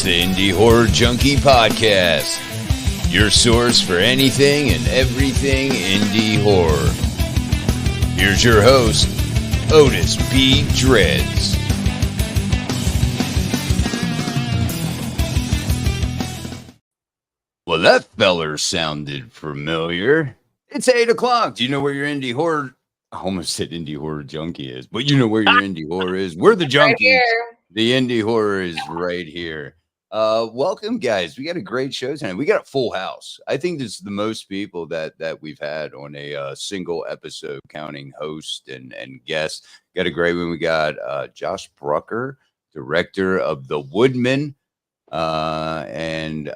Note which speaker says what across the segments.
Speaker 1: It's the Indie Horror Junkie Podcast, your source for anything and everything indie horror. Here's your host, Otis B. Dreads. Well, that feller sounded familiar. It's 8 o'clock. Do you know where your indie horror... I almost said indie horror junkie is, but you know where your indie horror is. We're the junkies.
Speaker 2: Right,
Speaker 1: the indie horror is right here. Welcome, guys. We got a great show tonight. We got a full house. I think this is the most people that we've had on a single episode, counting host and guests. Got a great one. We got Josh Brucker, director of the Woodmen, and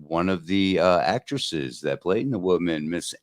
Speaker 1: one of the actresses that played in the Woodmen, Miss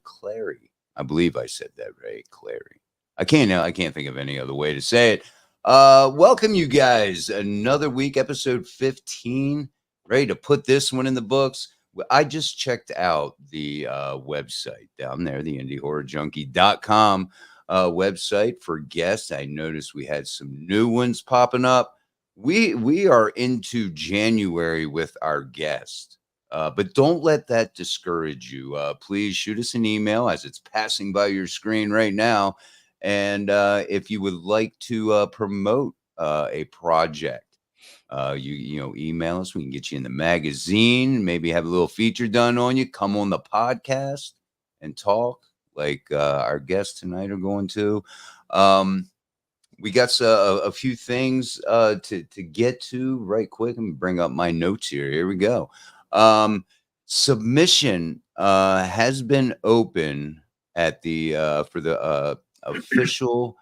Speaker 1: Clary. I believe I said that right, Clary. I can't think of any other way to say it. Welcome, you guys. Another week, episode 15. Ready to put this one in the books. I just checked out the website down there, the indiehorrorjunkie.com website for guests. I noticed we had some new ones popping up. We are into January with our guests. But don't let that discourage you. Please shoot us an email as it's passing by your screen right now. And if you would like to promote a project, you email us. We can get you in the magazine, maybe have a little feature done on you. Come on the podcast and talk like our guests tonight are going to. We got a few things to get to right quick. Let me bring up my notes here. Here we go. Submission has been open at the for the official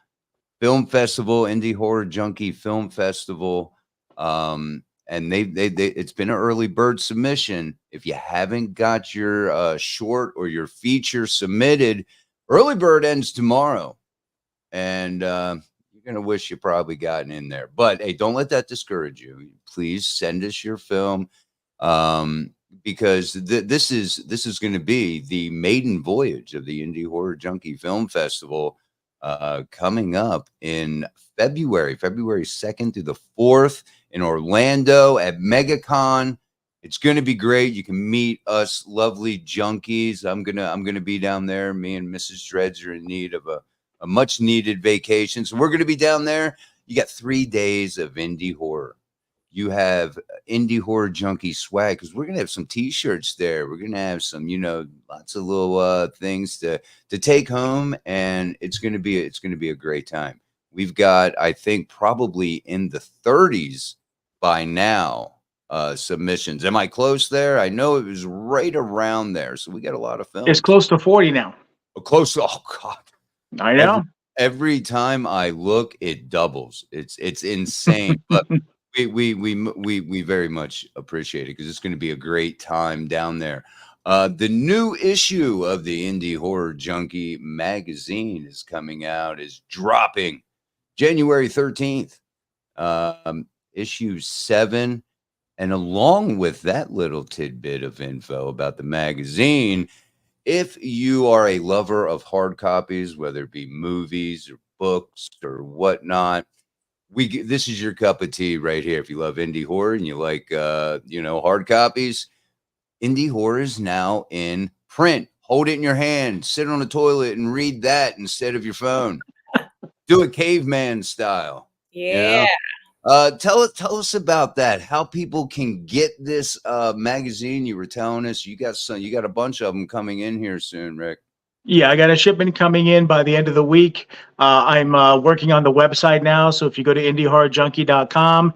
Speaker 1: film festival, Indie Horror Junkie Film Festival, and they it's been an early bird submission. If you haven't got your short or your feature submitted, early bird ends tomorrow, and you're gonna wish you probably gotten in there. But hey, don't let that discourage you. Please send us your film. Because this is going to be the maiden voyage of the Indie Horror Junkie Film Festival coming up in February 2nd through the 4th in Orlando at MegaCon. It's going to be great. You can meet us lovely junkies. I'm gonna be down there. Me and Mrs. Dreads are in need of a much needed vacation, so we're going to be down there. You got 3 days of indie horror. You have Indie Horror Junkie swag, because we're gonna have some T-shirts there. We're gonna have some, lots of little things to take home, and it's gonna be a great time. We've got, I think, probably in the 30s by now submissions. Am I close there? I know it was right around there, so we got a lot of films.
Speaker 3: It's close to 40 now.
Speaker 1: Close. Oh God,
Speaker 3: I know.
Speaker 1: Every time I look, it doubles. It's insane, but. We very much appreciate it because it's going to be a great time down there. The new issue of the Indie Horror Junkie magazine is coming out, is dropping January 13th. Issue 7. And along with that little tidbit of info about the magazine, if you are a lover of hard copies, whether it be movies or books or whatnot, this is your cup of tea right here. If you love indie horror and you like, hard copies, Indie Horror is now in print. Hold it in your hand, sit on the toilet and read that instead of your phone. Do it caveman style.
Speaker 2: Yeah.
Speaker 1: Tell us about that. How people can get this magazine. You were telling us you got a bunch of them coming in here soon, Rick.
Speaker 3: Yeah, I got a shipment coming in by the end of the week. I'm working on the website now, so if you go to indiehorrorjunkie.com,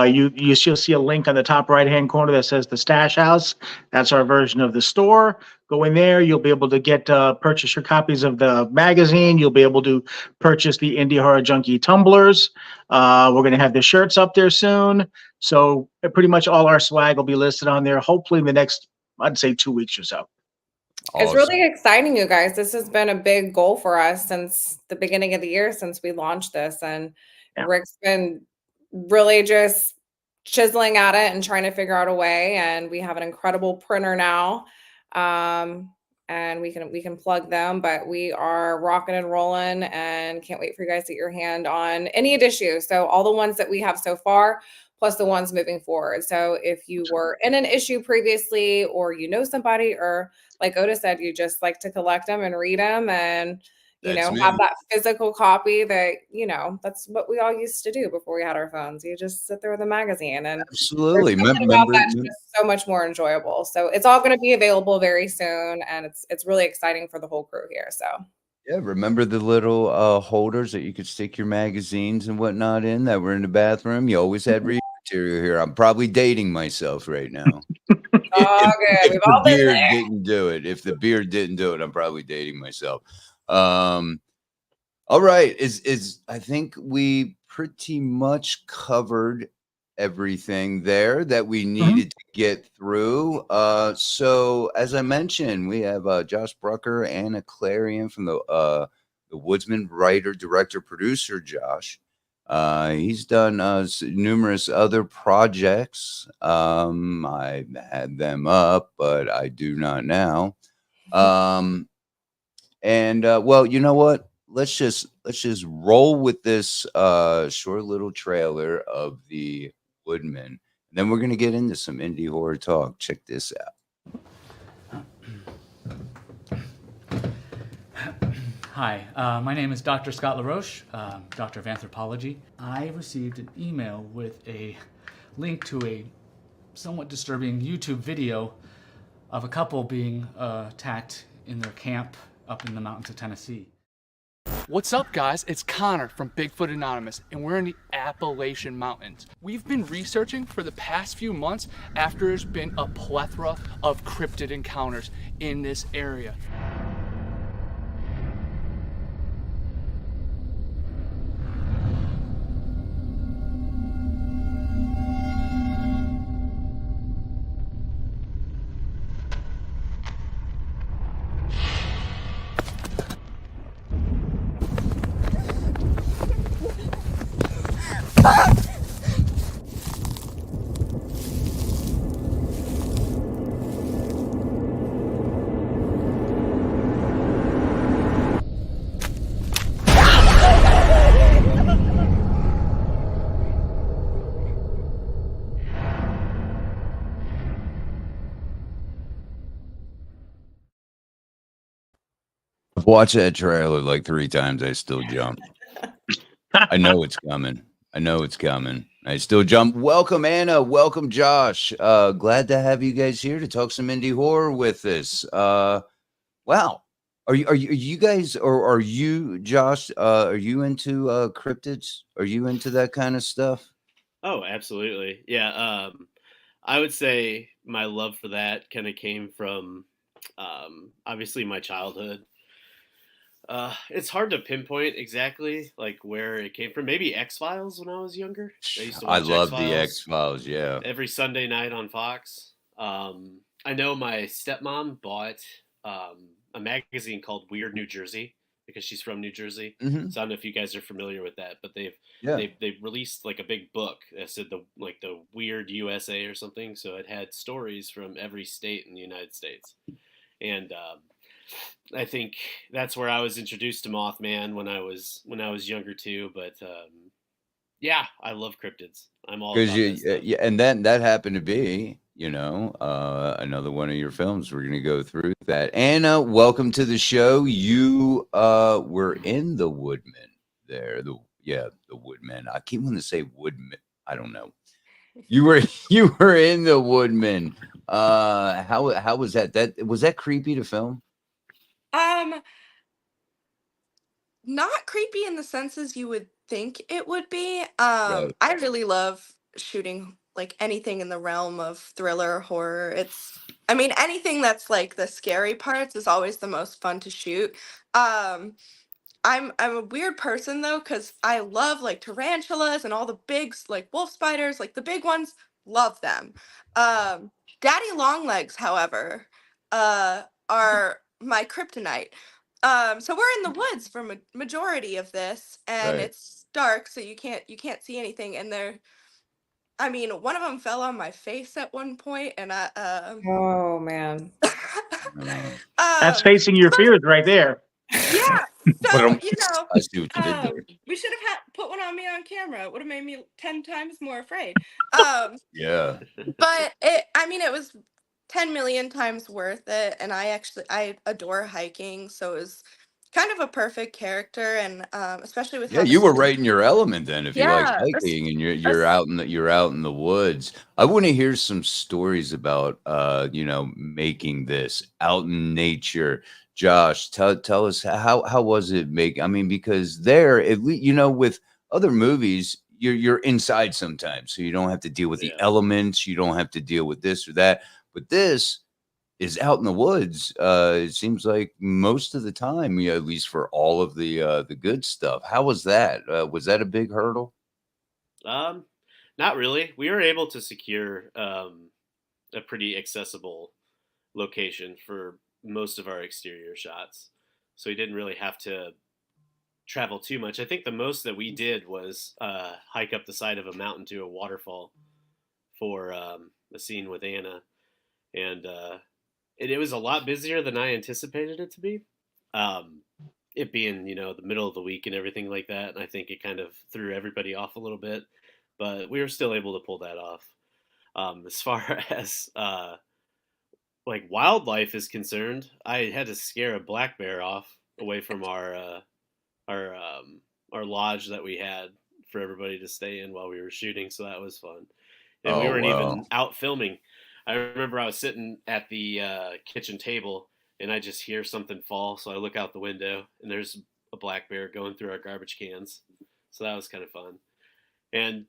Speaker 3: you'll see a link on the top right-hand corner that says the Stash House. That's our version of the store. Go in there. You'll be able to purchase your copies of the magazine. You'll be able to purchase the Indie Horror Junkie tumblers. We're going to have the shirts up there soon. So pretty much all our swag will be listed on there, hopefully in the next, I'd say, 2 weeks or so.
Speaker 2: Awesome. It's really exciting, you guys. This has been a big goal for us since the beginning of the year, since we launched this. And Rick's been really just chiseling at it and trying to figure out a way. And we have an incredible printer now. and we can plug them. But we are rocking and rolling, and can't wait for you guys to get your hand on any issue. So all the ones that we have so far, plus the ones moving forward. So if you were in an issue previously, or you know somebody, or like Otis said, you just like to collect them and read them, and
Speaker 1: That's me.
Speaker 2: have that physical copy that, that's what we all used to do before we had our phones. You just sit there with a magazine, and
Speaker 1: Absolutely.
Speaker 2: there's something about that's just so much more enjoyable. So it's all going to be available very soon, and it's really exciting for the whole crew here. So
Speaker 1: yeah, remember the little holders that you could stick your magazines and whatnot in that were in the bathroom? You always had reading material here. I'm probably dating myself right now. If
Speaker 2: we've
Speaker 1: the
Speaker 2: all been
Speaker 1: beard
Speaker 2: there.
Speaker 1: didn't do it, if the beard didn't do it, I'm probably dating myself. All right, is I think we pretty much covered everything there that we needed to get through. So as I mentioned, we have Josh Brucker and Clary from the Woodsman, writer, director, producer. Josh, he's done numerous other projects. I had them up, but I do not now. And well, you know what? Let's just roll with this short little trailer of the Woodmen. And then we're gonna get into some indie horror talk. Check this out.
Speaker 4: Hi, my name is Dr. Scott LaRoche, Doctor of Anthropology. I received an email with a link to a somewhat disturbing YouTube video of a couple being attacked in their camp up in the mountains of Tennessee.
Speaker 5: What's up, guys? It's Connor from Bigfoot Anonymous, and we're in the Appalachian Mountains. We've been researching for the past few months after there's been a plethora of cryptid encounters in this area.
Speaker 1: I've watched that trailer like 3 times. I still jump. I know it's coming. I know it's coming. I still jump. Welcome, Anna. Welcome, Josh. Glad to have you guys here to talk some indie horror with us. Wow. Are you guys, or are you, Josh, are you into cryptids? Are you into that kind of stuff?
Speaker 6: Oh, absolutely. Yeah. I would say my love for that kind of came from obviously my childhood. It's hard to pinpoint exactly like where it came from. Maybe X-Files when I was younger. I used to
Speaker 1: I
Speaker 6: watch
Speaker 1: love the
Speaker 6: X-Files
Speaker 1: X-Files, yeah.
Speaker 6: every Sunday night on Fox. I know my stepmom bought a magazine called Weird New Jersey because she's from New Jersey.
Speaker 1: Mhm.
Speaker 6: So I don't know if you guys are familiar with that, but
Speaker 1: Yeah.
Speaker 6: they've released like a big book that said the Weird USA or something. So it had stories from every state in the United States, and I think that's where I was introduced to Mothman when I was younger too. But yeah, I love cryptids. I'm all
Speaker 1: Because
Speaker 6: about that stuff.
Speaker 1: yeah, and then that happened to be, another one of your films. We're gonna go through that. Anna, welcome to the show. You were in the Woodmen there. The Woodmen. I keep wanting to say Woodmen. I don't know. You were in the Woodmen. How was that? Was that creepy to film?
Speaker 7: Not creepy in the senses you would think it would be.
Speaker 1: Right.
Speaker 7: I really love shooting like anything in the realm of thriller, horror. I mean, anything that's like the scary parts is always the most fun to shoot. I'm a weird person though, because I love like tarantulas and all the big like wolf spiders, like the big ones, love them. Daddy longlegs, however, are my kryptonite. So we're in the woods for majority of this, and
Speaker 1: Right.
Speaker 7: it's dark, so you can't see anything, and I mean, one of them fell on my face at one point, and
Speaker 2: Oh man.
Speaker 3: That's
Speaker 7: um,
Speaker 3: facing your fears right there.
Speaker 7: yeah.
Speaker 1: But
Speaker 7: So, you know,
Speaker 1: I see what you did there.
Speaker 7: we should have put one on me on camera. It would have made me 10 times more afraid.
Speaker 1: Yeah.
Speaker 7: But I mean, it was 10 million times worth it. And I adore hiking. So it was kind of a perfect character. And especially with
Speaker 1: Yeah,
Speaker 7: how
Speaker 1: you were right in your element then. If you like
Speaker 7: yeah,
Speaker 1: hiking and you're out in the woods. I want to hear some stories about making this out in nature. Josh, tell us how was it I mean, because there at least with other movies you're inside sometimes, so you don't have to deal with the elements, you don't have to deal with this or that. But this is out in the woods. It seems like most of the time, at least for all of the good stuff. How was that? Was that a big hurdle?
Speaker 6: Not really. We were able to secure a pretty accessible location for most of our exterior shots, so we didn't really have to travel too much. I think the most that we did was hike up the side of a mountain to a waterfall for a scene with Anna, and it was a lot busier than I anticipated it to be. It being, the middle of the week and everything like that. And I think it kind of threw everybody off a little bit, but we were still able to pull that off. As far as like wildlife is concerned, I had to scare a black bear off away from our lodge that we had for everybody to stay in while we were shooting. So that was fun. And we weren't even out filming. I remember I was sitting at the kitchen table and I just hear something fall. So I look out the window and there's a black bear going through our garbage cans. So that was kind of fun. And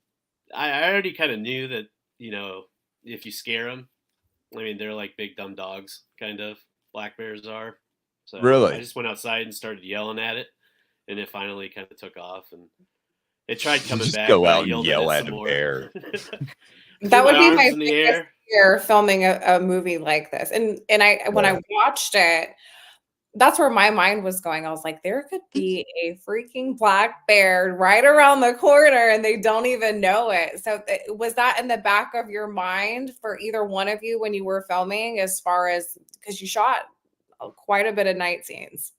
Speaker 6: I already kind of knew that, if you scare them, I mean, they're like big dumb dogs, kind of, black bears are. So
Speaker 1: Really?
Speaker 6: I just went outside and started yelling at it. And it finally kind of took off. And it tried coming
Speaker 1: Just
Speaker 6: back.
Speaker 1: go
Speaker 6: but I
Speaker 1: out and
Speaker 6: yelled
Speaker 1: yell
Speaker 6: it
Speaker 1: at
Speaker 6: some
Speaker 1: a
Speaker 6: more.
Speaker 1: bear.
Speaker 2: That would be
Speaker 6: arms
Speaker 2: my
Speaker 6: in the
Speaker 2: biggest
Speaker 6: air.
Speaker 2: fear filming a movie like this. And when I watched it, that's where my mind was going. I was like, there could be a freaking black bear right around the corner and they don't even know it. So was that in the back of your mind for either one of you when you were filming, as far as, because you shot quite a bit of night scenes?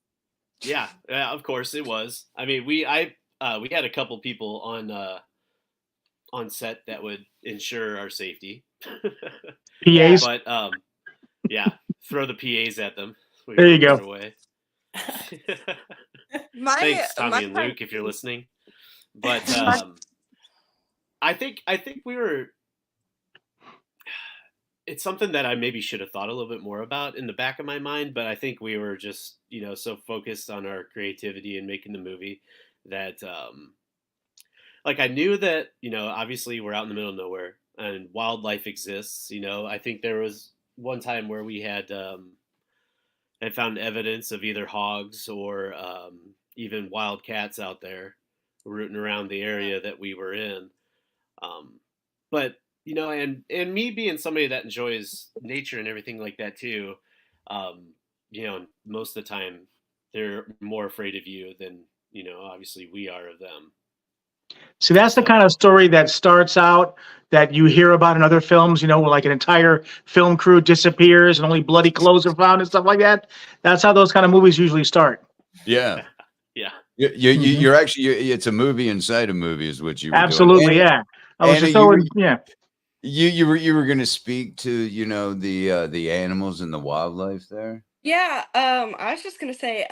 Speaker 6: Yeah, of course it was. I mean, we had a couple people on set that would ensure our safety.
Speaker 3: PAs.
Speaker 6: But yeah, throw the PAs at them. So
Speaker 3: There you go.
Speaker 6: away.
Speaker 7: my
Speaker 6: Thanks, Tommy and
Speaker 7: part-
Speaker 6: Luke, if you're listening. But I think we were. It's something that I maybe should have thought a little bit more about in the back of my mind, but I think we were just, so focused on our creativity and making the movie that, like, I knew that, obviously we're out in the middle of nowhere and wildlife exists. I think there was one time where we had found evidence of either hogs or even wild cats out there rooting around the area that we were in. But and me being somebody that enjoys nature and everything like that too, most of the time they're more afraid of you than, obviously we are of them.
Speaker 3: See, that's the kind of story that starts out that you hear about in other films, where like an entire film crew disappears and only bloody clothes are found and stuff like that. That's how those kind of movies usually start.
Speaker 1: Yeah.
Speaker 6: Yeah.
Speaker 1: You're actually, it's a movie inside a movie is what you were
Speaker 3: Absolutely,
Speaker 1: doing.
Speaker 3: yeah. I was
Speaker 1: Anna,
Speaker 3: just throwing, yeah.
Speaker 1: You were going to speak to the animals and the wildlife there.
Speaker 7: Yeah, I was just gonna say,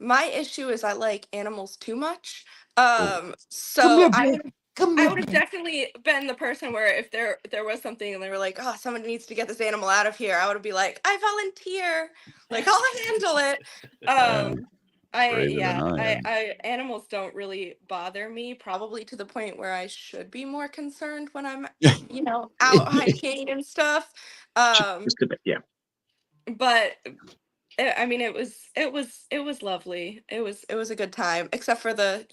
Speaker 7: my issue is I like animals too much. So I would have definitely been the person where if there was something and they were like, oh, somebody needs to get this animal out of here, I would be like, I volunteer, like I'll handle it. Animals don't really bother me, probably to the point where I should be more concerned when I'm, out hiking and stuff.
Speaker 3: Just a bit, yeah.
Speaker 7: But I mean, it was lovely. It was a good time, except for the,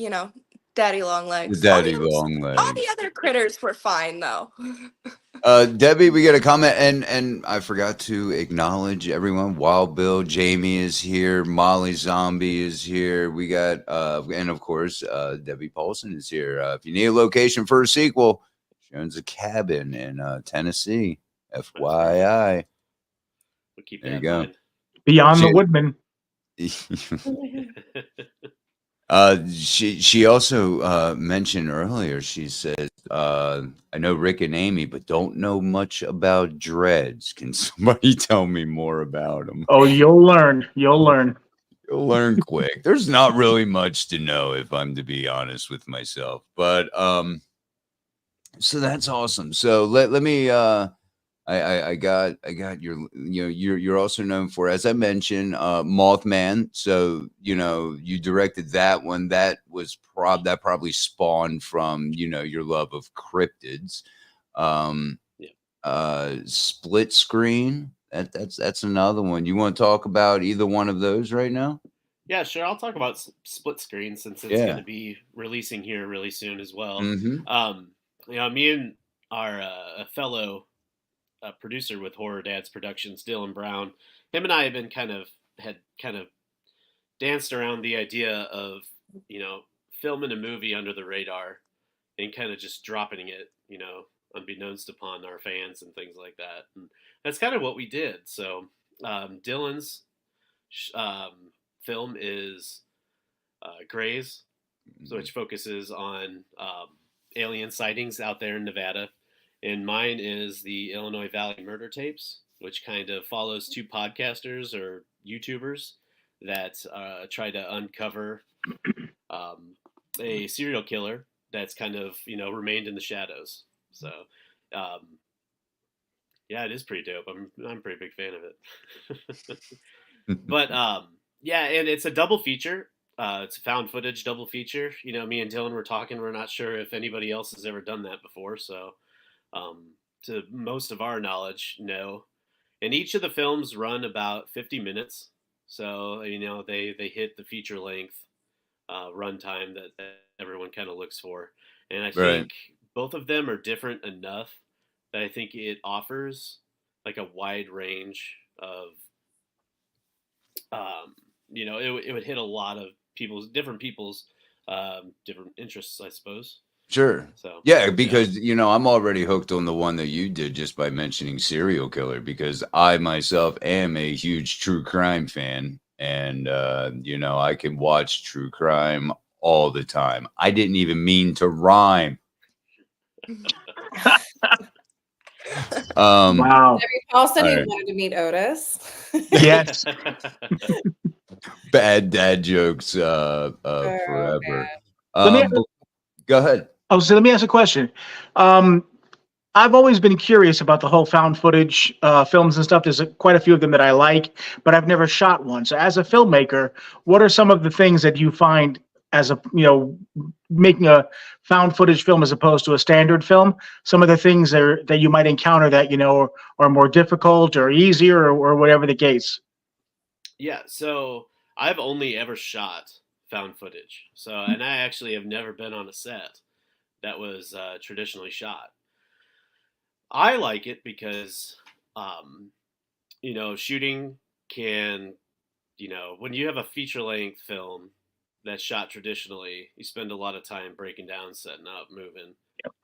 Speaker 7: daddy long legs.
Speaker 1: The daddy long legs.
Speaker 7: All the other critters were fine though.
Speaker 1: Debbie, we got a comment, and I forgot to acknowledge everyone. Wild Bill, Jamie is here. Molly Zombie is here. We got, and of course, Debbie Paulson is here. If you need a location for a sequel, She owns a cabin in Tennessee.
Speaker 6: That's great.
Speaker 1: FYI.
Speaker 6: We'll keep
Speaker 1: There
Speaker 6: that
Speaker 1: you
Speaker 6: in
Speaker 1: go.
Speaker 6: mind.
Speaker 3: Beyond the
Speaker 1: She-
Speaker 3: Woodmen.
Speaker 1: She also mentioned earlier, she said, I know Rick and Amy, but don't know much about dreads. Can somebody tell me more about them?
Speaker 3: Oh, you'll learn. You'll learn.
Speaker 1: You'll learn quick. There's not really much to know, if I'm to be honest with myself. But so that's awesome. So let me I got your, you're also known for, as I mentioned, Mothman. So you directed that one. That was that probably spawned from your love of cryptids. Split Screen. That's another one. You want to talk about either one of those right now?
Speaker 6: Yeah, sure. I'll talk about Split Screen since it's going to be releasing here really soon as well.
Speaker 1: Mm-hmm.
Speaker 6: Me and our a fellow producer with Horror Dads Productions, Dylan Brown, him and I have been kind of danced around the idea of filming a movie under the radar and kind of just dropping it, unbeknownst upon our fans and things like that. And that's kind of what we did. So Dylan's film is Grays, which focuses on alien sightings out there in Nevada. And mine is the Illinois Valley Murder Tapes, which kind of follows two podcasters or YouTubers that try to uncover a serial killer that's kind of, remained in the shadows. So, yeah, it is pretty dope. I'm a pretty big fan of it. But, yeah, and it's a double feature. It's a found footage double feature. Me and Dylan were talking. We're not sure if anybody else has ever done that before. So, to most of our knowledge, no. And each of the films run about 50 minutes. So, they hit the feature length runtime that everyone kind of looks for. And I think both of them are different enough that I think it offers like a wide range of, it would hit a lot of different people's different interests, I suppose.
Speaker 1: Sure.
Speaker 6: So
Speaker 1: yeah, because I'm already hooked on the one that you did just by mentioning serial killer, because I myself am a huge true crime fan, and I can watch true crime all the time. I didn't even mean to rhyme.
Speaker 3: Wow.
Speaker 2: Every Paul said he
Speaker 1: right.
Speaker 2: wanted to meet Otis.
Speaker 3: Yes.
Speaker 1: Bad dad jokes forever.
Speaker 3: Let me
Speaker 1: Go ahead.
Speaker 3: so let me ask a question. I've always been curious about the whole found footage films and stuff. There's quite a few of them that I like, but I've never shot one. So as a filmmaker, what are some of the things that you find as making a found footage film as opposed to a standard film? Some of the things that you might encounter that, are more difficult or easier or whatever the case.
Speaker 6: Yeah. So I've only ever shot found footage. So, and I actually have never been on a set that was traditionally shot. I like it because, shooting can, when you have a feature length film that's shot traditionally, you spend a lot of time breaking down, setting up, moving,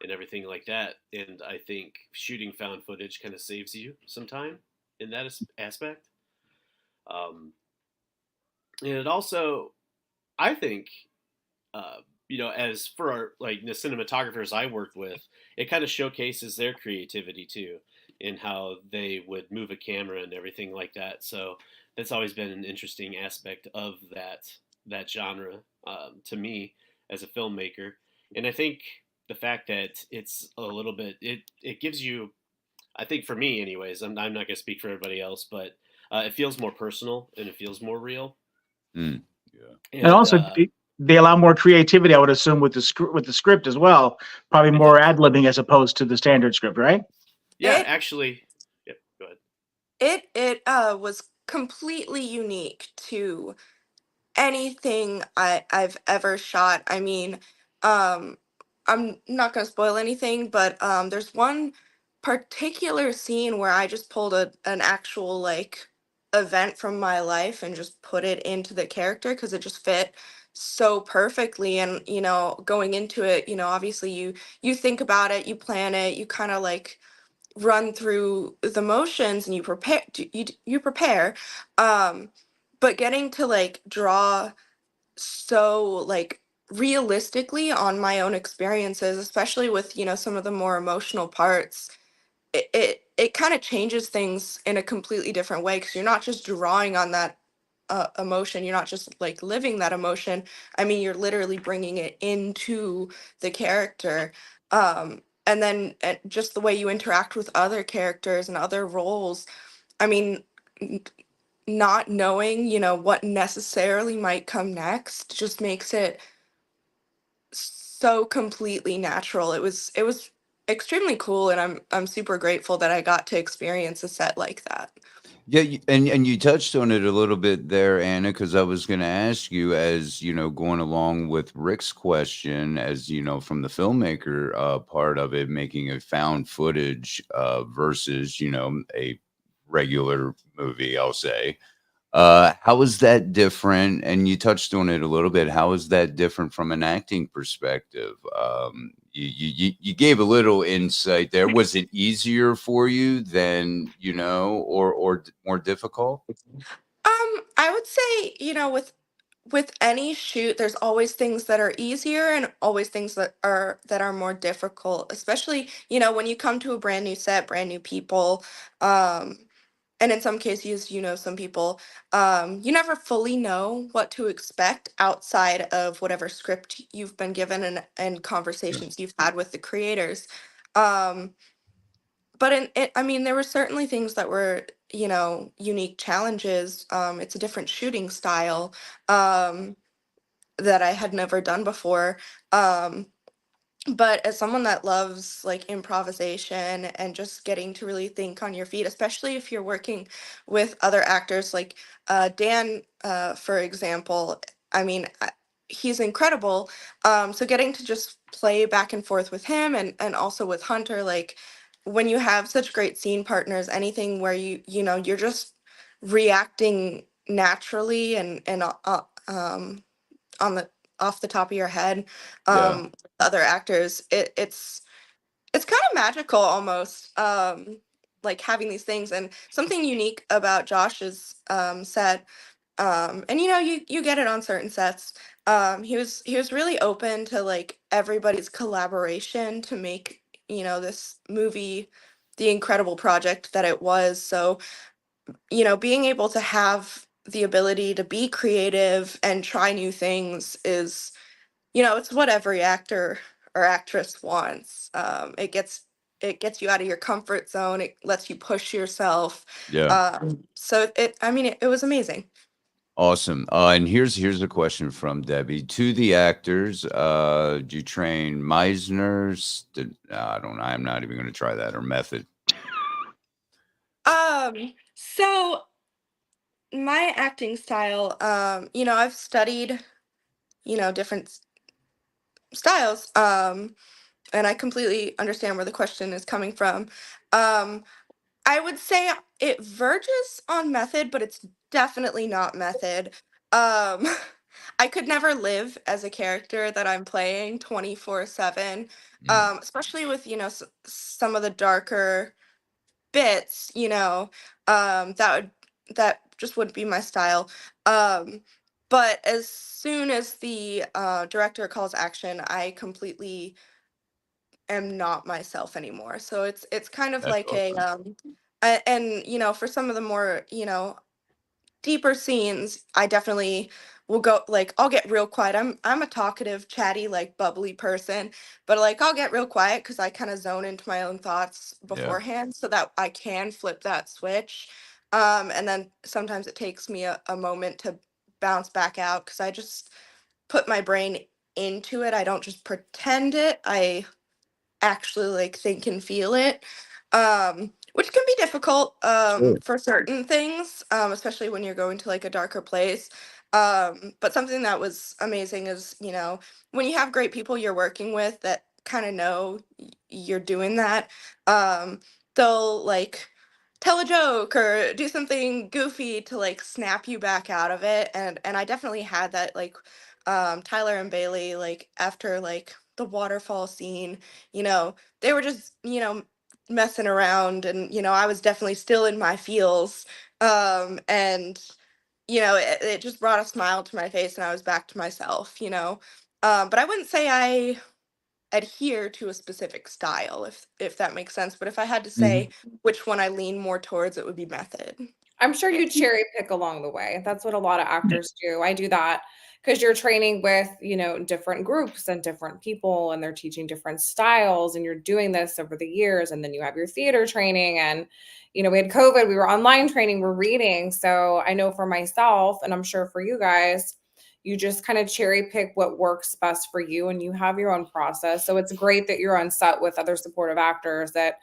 Speaker 6: and everything like that. And I think shooting found footage kind of saves you some time in that aspect. And it also, I think, as for our, like the cinematographers I worked with, it kind of showcases their creativity too, in how they would move a camera and everything like that. So that's always been an interesting aspect of that genre to me as a filmmaker. And I think the fact that it's a little bit, it gives you, I think for me anyways, I'm not going to speak for everybody else, but it feels more personal and it feels more real.
Speaker 1: Yeah.
Speaker 3: And also, they allow more creativity, I would assume, with the script as well. Probably more ad-libbing as opposed to the standard script, right?
Speaker 6: Yeah, actually. Yep, go ahead.
Speaker 7: It was completely unique to anything I've ever shot. I mean, I'm not gonna spoil anything, but there's one particular scene where I just pulled an actual like event from my life and just put it into the character because it just fit so perfectly. And going into it, obviously you think about it, you plan it, you kind of like run through the motions, and you prepare. um but getting to like draw so like realistically on my own experiences, especially with some of the more emotional parts, it kind of changes things in a completely different way, because you're not just drawing on that emotion, you're not just like living that emotion. I mean, you're literally bringing it into the character. And then just the way you interact with other characters and other roles. I mean, n- not knowing what necessarily might come next just makes it so completely natural. It was extremely cool, and I'm super grateful that I got to experience a set like that.
Speaker 1: Yeah, and you touched on it a little bit there, Anna, because I was going to ask you, as going along with Rick's question, as from the filmmaker part of it, making a found footage versus a regular movie, I'll say. How is that different? And you touched on it a little bit. How is that different from an acting perspective? You gave a little insight there. Was it easier for you than or more difficult?
Speaker 7: I would say, with any shoot, there's always things that are easier and always things that are more difficult, especially, when you come to a brand new set, brand new people. Um, and in some cases, some people, you never fully know what to expect outside of whatever script you've been given, and
Speaker 1: Yeah.
Speaker 7: conversations you've had with the creators. Um, but I mean, there were certainly things that were, unique challenges. It's a different shooting style, um, that I had never done before. Um, but as someone that loves like improvisation and just getting to really think on your feet, especially if you're working with other actors like Dan, for example, I mean, he's incredible. So getting to just play back and forth with him, and also with Hunter, like when you have such great scene partners, anything where you're just reacting naturally, and on the off the top of your head,
Speaker 1: Yeah.
Speaker 7: other actors, it's kind of magical almost, like having these things. And something unique about Josh's set, and you get it on certain sets. He was really open to like everybody's collaboration to make this movie the incredible project that it was. So being able to have the ability to be creative and try new things is, it's what every actor or actress wants. It gets you out of your comfort zone. It lets you push yourself.
Speaker 1: Yeah.
Speaker 7: So I mean, it was amazing.
Speaker 1: Awesome. And here's a question from Debbie to the actors. Do you train Meisner's? I don't know. I'm not even going to try that or method.
Speaker 7: So my acting style, I've studied, different styles. And I completely understand where the question is coming from. Um, I would say it verges on method, but it's definitely not method. Um, I could never live as a character that I'm playing 24/7,
Speaker 1: Mm,
Speaker 7: especially with, some of the darker bits, that just wouldn't be my style. Um, but as soon as the director calls action, I completely am not myself anymore. So it's kind of
Speaker 1: that's
Speaker 7: like
Speaker 1: awesome.
Speaker 7: and for some of the more, deeper scenes, I definitely will go, like I'll get real quiet. I'm a talkative, chatty, like bubbly person, but like I'll get real quiet because I kind of zone into my own thoughts
Speaker 1: Yeah.
Speaker 7: beforehand so that I can flip that switch. And then sometimes it takes me a moment to bounce back out, because I just put my brain into it. I don't just pretend it. I actually like think and feel it, which can be difficult,
Speaker 1: Sure.
Speaker 7: for certain things, especially when you're going to like a darker place. But something that was amazing is, when you have great people you're working with that kind of know you're doing that, um, they'll like tell a joke or do something goofy to like snap you back out of it. And I definitely had that, like Tyler and Bailey, like after like the waterfall scene, you know, they were just, you know, messing around, and you know, I was definitely still in my feels. And you know, it just brought a smile to my face and I was back to myself, you know. But I wouldn't say I adhere to a specific style, if that makes sense. But if I had to say which one I lean more towards, it would be method.
Speaker 2: I'm sure you cherry pick along the way. That's what a lot of actors do. I do that because you're training with, you know, different groups and different people, and they're teaching different styles, and you're doing this over the years. And then you have your theater training, and, you know, we had COVID, we were online training, we're reading. So I know for myself, and I'm sure for you guys, you just kind of cherry pick what works best for you, and you have your own process. So it's great that you're on set with other supportive actors that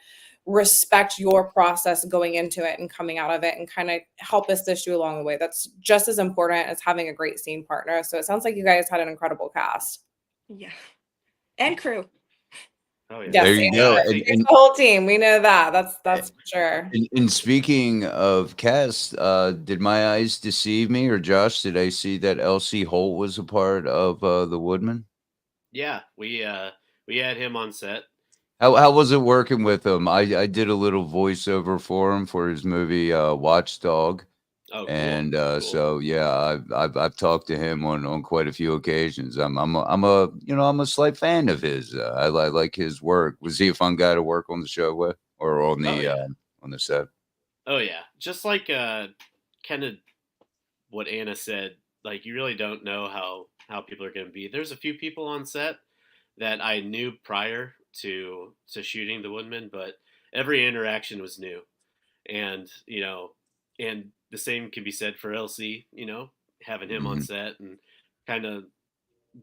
Speaker 2: respect your process going into it and coming out of it, and kind of help assist you along the way. That's just as important as having a great scene partner. So it sounds like you guys had an incredible cast.
Speaker 7: Yeah. And crew.
Speaker 6: Oh yeah.
Speaker 2: Yes,
Speaker 1: There you
Speaker 2: and
Speaker 1: go.
Speaker 2: it's the whole team. We know that. That's for sure.
Speaker 1: And speaking of cast, did my eyes deceive me, or Josh? Did I see that Elsie Holt was a part of the Woodmen?
Speaker 6: Yeah, we had him on set.
Speaker 1: How was it working with him? I did a little voiceover for him for his movie Watchdog.
Speaker 6: Oh, cool.
Speaker 1: And
Speaker 6: Cool.
Speaker 1: so yeah, I've talked to him on quite a few occasions. I'm a you know, I'm a slight fan of his. I like his work. Was he a fun guy to work on the show with, or on the on the set?
Speaker 6: Oh yeah, just like kind of what Anna said. Like, you really don't know how people are going to be. There's a few people on set that I knew prior to shooting the Woodman, but every interaction was new, and you know, and the same can be said for LC. You know, having him on set and kind of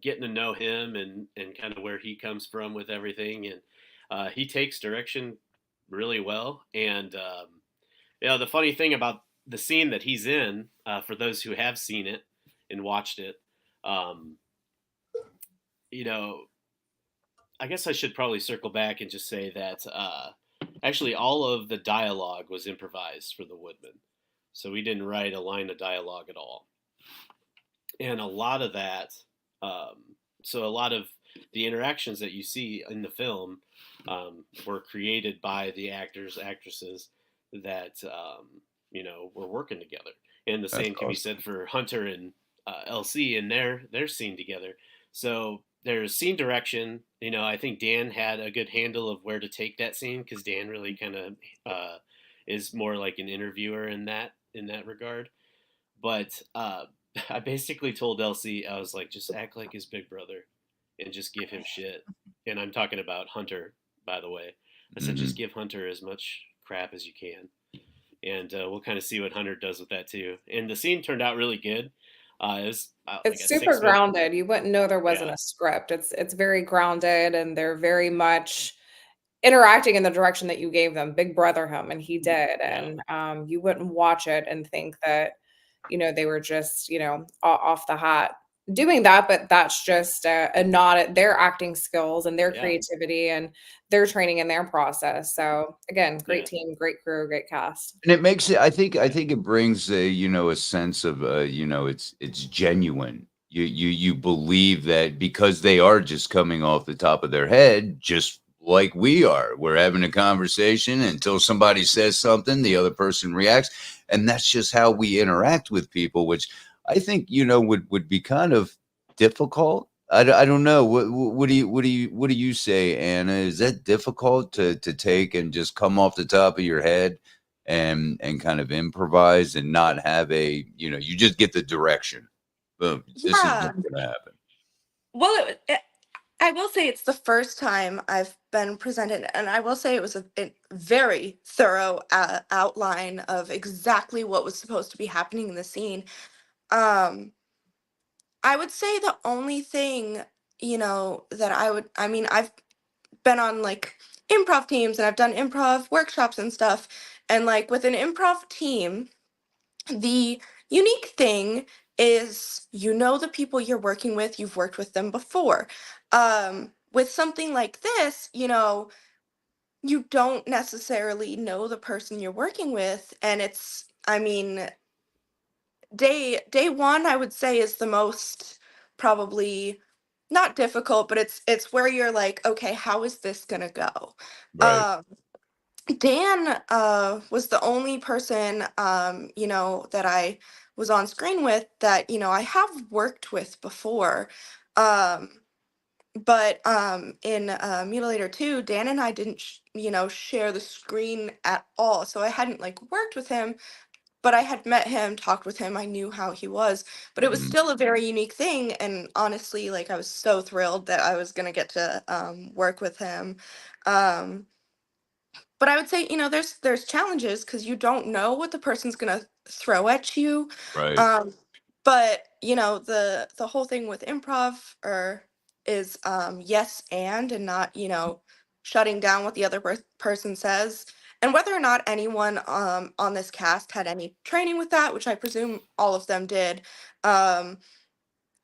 Speaker 6: getting to know him and kind of where he comes from with everything, and he takes direction really well. And you know, the funny thing about the scene that he's in, for those who have seen it and watched it, you know, I guess I should probably circle back and just say that actually all of the dialogue was improvised for the Woodman. So we didn't write a line of dialogue at all. And a lot of that, so a lot of the interactions that you see in the film were created by the actors, actresses that, you know, were working together. And the same can be said for Hunter and LC and their scene together. So there's scene direction. You know, I think Dan had a good handle of where to take that scene, because Dan really kind of is more like an interviewer in that regard. But I basically told LC, I was like, just act like his big brother and just give him shit. And I'm talking about Hunter, by the way. I said, just give Hunter as much crap as you can. And we'll kind of see what Hunter does with that too. And the scene turned out really good. It's like
Speaker 2: super grounded. You wouldn't know there wasn't a script. It's very grounded, and they're very much interacting in the direction that you gave them. Big brother him, and he did. And you wouldn't watch it and think that, you know, they were just, you know, off the hat doing that, but that's just a nod at their acting skills and their creativity and their training and their process. So again, great team, great crew, great cast.
Speaker 1: And it makes it, I think it brings a, you know, a sense of, you know, it's genuine. You believe that because they are just coming off the top of their head, just like we are. We're having a conversation until somebody says something, the other person reacts. And that's just how we interact with people, which I think, you know, would be kind of difficult. I don't know. What do you say, Anna? Is that difficult to take and just come off the top of your head and kind of improvise and not have a, you know, you just get the direction. Boom. This is what's going to happen.
Speaker 7: Well, I will say it's the first time I've been presented, and I will say it was a very thorough outline of exactly what was supposed to be happening in the scene. I would say the only thing, you know, that I mean, I've been on like improv teams and I've done improv workshops and stuff. And like with an improv team, the unique thing is, you know, the people you're working with, you've worked with them before. With something like this, you know, you don't necessarily know the person you're working with. And it's, I mean, day one, I would say, is the most probably not difficult, but it's where you're like, okay, how is this gonna go?
Speaker 1: Right.
Speaker 7: Dan was the only person, that I was on screen with that, I have worked with before. Um, but in Mutilator 2, Dan and I didn't, share the screen at all. So I hadn't like worked with him, but I had met him, talked with him. I knew how he was, but it was
Speaker 1: Mhm.
Speaker 7: still a very unique thing. And honestly, like I was so thrilled that I was going to get to work with him. Um, but I would say, there's challenges because you don't know what the person's gonna throw at you.
Speaker 1: Right.
Speaker 7: Um, but the whole thing with improv or is yes and not, shutting down what the other person says. And whether or not anyone on this cast had any training with that, which I presume all of them did, um,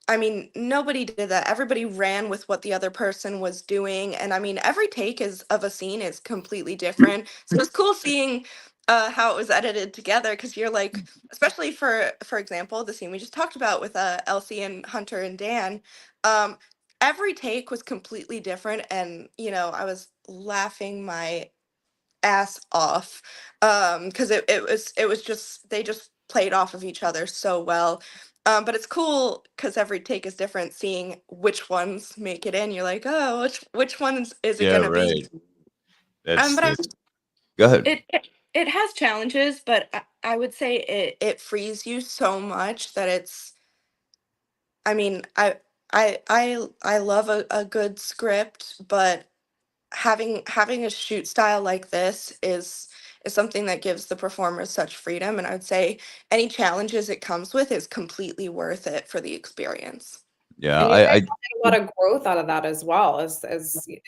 Speaker 7: I mean, nobody did that. Everybody ran with what the other person was doing. And I mean, every take is of a scene is completely different. So it's cool seeing how it was edited together because you're like, especially for example, the scene we just talked about with Elsie and Hunter and Dan, um, every take was completely different. And, I was laughing my ass off because it was just they just played off of each other so well. But it's cool because every take is different, seeing which ones make it in. You're like, oh, which ones is it
Speaker 1: Yeah,
Speaker 7: gonna be?
Speaker 1: right. That's
Speaker 7: But
Speaker 1: that's go ahead.
Speaker 7: it has challenges, but I would say it frees you so much that it's. I mean, I love a good script, but having a shoot style like this is something that gives the performers such freedom, and I would say any challenges it comes with is completely worth it for the experience.
Speaker 1: Yeah,
Speaker 2: And you guys
Speaker 1: I
Speaker 2: get a lot of growth out of that as well as